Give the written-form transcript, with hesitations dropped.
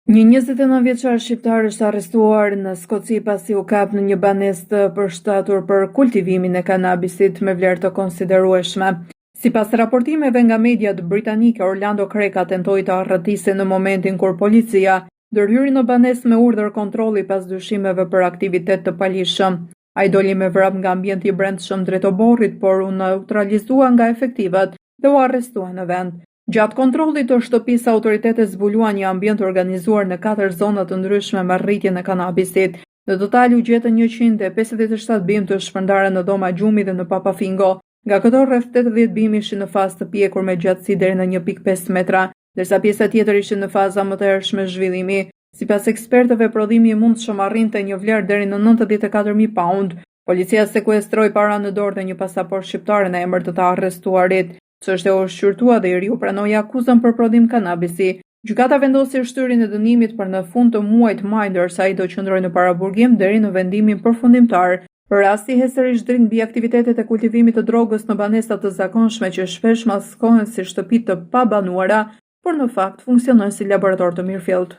Një 29 vjeçar shqiptar është arrestuar në Skoci pasi u kap në një banesë të përshtatur për kultivimin e kanabisit me vlerë të konsiderueshme. Sipas raportimeve nga mediat britanike, Orlando Kreka tentoi të arrëtisë në momentin kur policia ndërhyri në banesë me urdhër kontrolli pas dyshimeve për aktivitet të palishëm. Ai doli me vrap nga ambienti i brendshëm drejt oborrit, por u neutralizua nga efektivat dhe u arrestua në vend. Gjatë kontrollit të shtëpisë, autoritetet zbuluan një ambient organizuar në 4 zona të ndryshme me rritjen e kanabisit. Në total u gjetën 157 bimë të shpërndarë në dhoma gjumi dhe në Papafingo. Nga këto rreth 80 bimë ishin në fazë të pjekur me gjatësi deri në 1.5 metra, ndërsa pjesa tjetër ishin në faza më të hershme zhvillimi. Sipas ekspertëve, prodhimi i mundshëm arrinte një vlerë deri në 94.000 pound. Policia sekuestroi para në dorë dhe një pasaportë shqiptare në emër të arrestuarit. Çështja u shqyrtua dhe i riu pranoi akuzën për prodhim kanabisi. Gjykata vendosi shtyrjen e dënimit për në fund të muajit maj, ndërsa ai do qëndrojë në paraburgim deri në vendimin përfundimtar. Rasti hesërish drit mbi aktivitetet e kultivimit të drogës në banesa të zakonshme që shpesh maskohen si shtëpi të pabanuara, por në fakt funksionojnë si laborator të mirëfillt.